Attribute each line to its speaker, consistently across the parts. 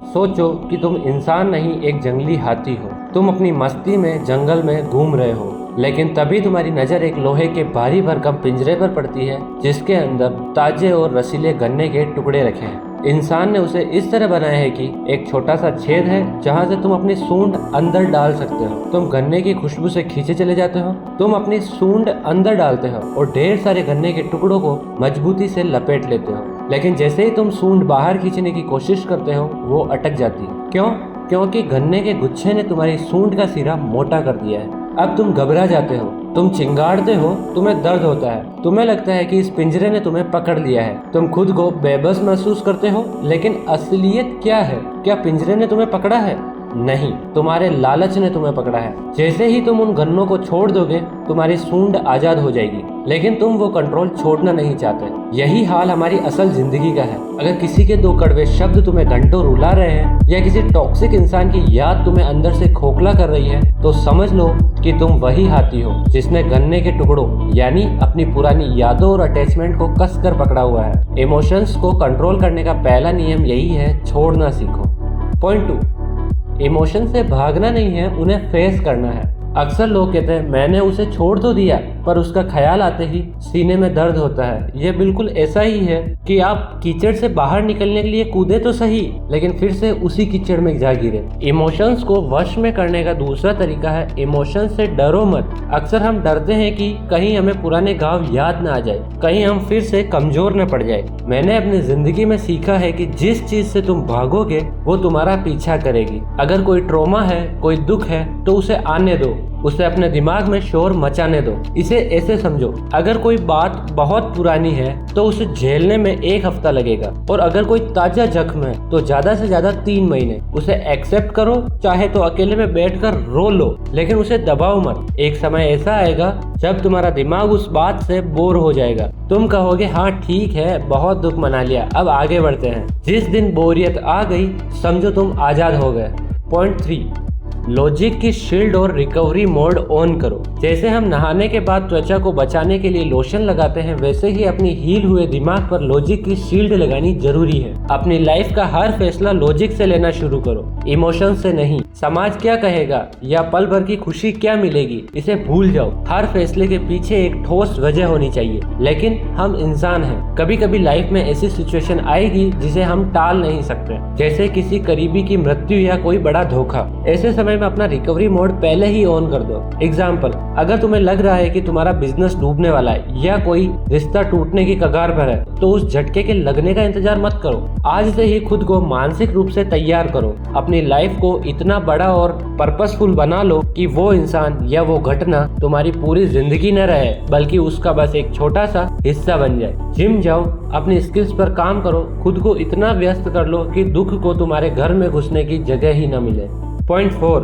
Speaker 1: सोचो कि तुम इंसान नहीं एक जंगली हाथी हो। तुम अपनी मस्ती में जंगल में घूम रहे हो, लेकिन तभी तुम्हारी नज़र एक लोहे के भारी भरकम पिंजरे पर पड़ती है जिसके अंदर ताजे और रसीले गन्ने के टुकड़े रखे हैं। इंसान ने उसे इस तरह बनाया है कि एक छोटा सा छेद है जहाँ से तुम अपनी सूंड अंदर डाल सकते हो। तुम गन्ने की खुशबू से खींचे चले जाते हो, तुम अपनी सूंड अंदर डालते हो और ढेर सारे गन्ने के टुकड़ों को मजबूती से लपेट लेते हो। लेकिन जैसे ही तुम सूंड बाहर खींचने की कोशिश करते हो वो अटक जाती है। क्यों? क्योंकि गन्ने के गुच्छे ने तुम्हारी सूंड का सिरा मोटा कर दिया है। अब तुम घबरा जाते हो, तुम चिंगाड़ते हो, तुम्हें दर्द होता है, तुम्हें लगता है कि इस पिंजरे ने तुम्हें पकड़ लिया है। तुम खुद को बेबस महसूस करते हो, लेकिन असलियत क्या है? क्या पिंजरे ने तुम्हें पकड़ा है? नहीं, तुम्हारे लालच ने तुम्हें पकड़ा है। जैसे ही तुम उन गन्नों को छोड़ दोगे तुम्हारी सूंड आजाद हो जाएगी, लेकिन तुम वो कंट्रोल छोड़ना नहीं चाहते। यही हाल हमारी असल जिंदगी का है। अगर किसी के दो कड़वे शब्द तुम्हें घंटों रुला रहे हैं या किसी टॉक्सिक इंसान की याद तुम्हें अंदर से खोखला कर रही है, तो समझ लो कि तुम वही हाथी हो जिसने गन्ने के टुकड़ों यानी अपनी पुरानी यादों और अटैचमेंट को कसकर पकड़ा हुआ है। इमोशंस को कंट्रोल करने का पहला नियम यही है, छोड़ना सीखो। पॉइंट 2, इमोशन से भागना नहीं है, उन्हें फेस करना है। अक्सर लोग कहते हैं मैंने उसे छोड़ तो दिया, पर उसका ख्याल आते ही सीने में दर्द होता है। ये बिल्कुल ऐसा ही है कि आप कीचड़ से बाहर निकलने के लिए कूदे तो सही, लेकिन फिर से उसी कीचड़ में जा गिरे। इमोशंस को वश में करने का दूसरा तरीका है, इमोशंस से डरो मत। अक्सर हम डरते हैं कि कहीं हमें पुराने घाव याद ना आ जाए, कहीं हम फिर से कमजोर न पड़ जाए। मैंने अपनी जिंदगी में सीखा है कि जिस चीज से तुम भागोगे वो तुम्हारा पीछा करेगी। अगर कोई ट्रॉमा है, कोई दुख है, तो उसे आने दो, उसे अपने दिमाग में शोर मचाने दो। इसे ऐसे समझो, अगर कोई बात बहुत पुरानी है तो उसे झेलने में 1 हफ्ता लगेगा, और अगर कोई ताजा जख्म है तो ज्यादा से ज्यादा 3 महीने। उसे एक्सेप्ट करो, चाहे तो अकेले में बैठकर रो लो, लेकिन उसे दबाओ मत। एक समय ऐसा आएगा जब तुम्हारा दिमाग उस बात से बोर हो जाएगा। तुम कहोगे हाँ ठीक है, बहुत दुख मना लिया, अब आगे बढ़ते हैं। जिस दिन बोरियत आ गई समझो तुम आजाद हो गए। पॉइंट 3, लॉजिक की शील्ड और रिकवरी मोड ऑन करो। जैसे हम नहाने के बाद त्वचा को बचाने के लिए लोशन लगाते हैं, वैसे ही अपनी हील हुए दिमाग पर लॉजिक की शील्ड लगानी जरूरी है। अपनी लाइफ का हर फैसला लॉजिक से लेना शुरू करो, इमोशन से नहीं। समाज क्या कहेगा या पल भर की खुशी क्या मिलेगी, इसे भूल जाओ। हर फैसले के पीछे एक ठोस वजह होनी चाहिए। लेकिन हम इंसान हैं, कभी कभी लाइफ में ऐसी सिचुएशन आएगी जिसे हम टाल नहीं सकते, जैसे किसी करीबी की मृत्यु या कोई बड़ा धोखा। ऐसे समय में अपना रिकवरी मोड पहले ही ऑन कर दो। एग्जाम्पल, अगर तुम्हें लग रहा है कि तुम्हारा बिजनेस डूबने वाला है या कोई रिश्ता टूटने की कगार पर है, तो उस झटके के लगने का इंतजार मत करो। आज से ही खुद को मानसिक रूप से तैयार करो। अपनी लाइफ को इतना बड़ा और पर्पसफुल बना लो कि वो इंसान या वो घटना तुम्हारी पूरी जिंदगी न रहे, बल्कि उसका बस एक छोटा सा हिस्सा बन जाए। जिम जाओ, अपनी स्किल्स पर काम करो, खुद को इतना व्यस्त कर लो कि दुख को तुम्हारे घर में घुसने की जगह ही न मिले। पॉइंट 4,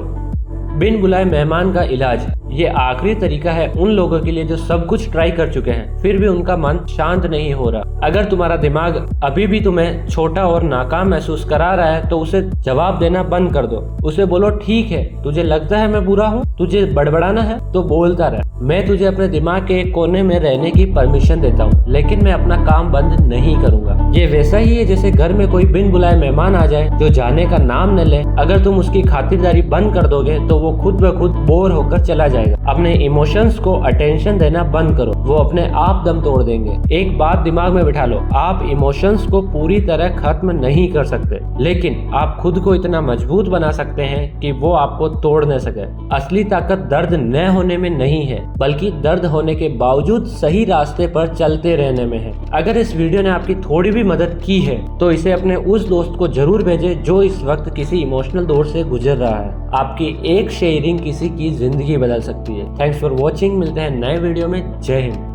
Speaker 1: बिन बुलाए मेहमान का इलाज। ये आखिरी तरीका है उन लोगों के लिए जो सब कुछ ट्राई कर चुके हैं फिर भी उनका मन शांत नहीं हो रहा। अगर तुम्हारा दिमाग अभी भी तुम्हें छोटा और नाकाम महसूस करा रहा है तो उसे जवाब देना बंद कर दो। उसे बोलो ठीक है, तुझे लगता है मैं बुरा हूँ, तुझे बड़बड़ाना है तो बोलता रह। मैं तुझे अपने दिमाग के एक कोने में रहने की परमिशन देता हूँ, लेकिन मैं अपना काम बंद नहीं करूंगा। ये वैसा ही है जैसे घर में कोई बिन बुलाए मेहमान आ जाए जो जाने का नाम न ले। अगर तुम उसकी खातिरदारी बंद कर दोगे तो वो खुद ब खुद बोर होकर चला जाएगा। अपने इमोशंस को अटेंशन देना बंद करो, वो अपने आप दम तोड़ देंगे। एक बात दिमाग में बिठा लो, आप इमोशंस को पूरी तरह खत्म नहीं कर सकते, लेकिन आप खुद को इतना मजबूत बना सकते हैं कि वो आपको तोड़ न सके। असली ताकत दर्द न होने में नहीं है, बल्कि दर्द होने के बावजूद सही रास्ते पर चलते रहने में है। अगर इस वीडियो ने आपकी थोड़ी भी मदद की है तो इसे अपने उस दोस्त को जरूर भेजें जो इस वक्त किसी इमोशनल दौर से गुजर रहा है। आपकी एक शेयरिंग किसी की जिंदगी बदल सकती है। थैंक्स फॉर वॉचिंग, मिलते हैं नए वीडियो में। जय हिंद।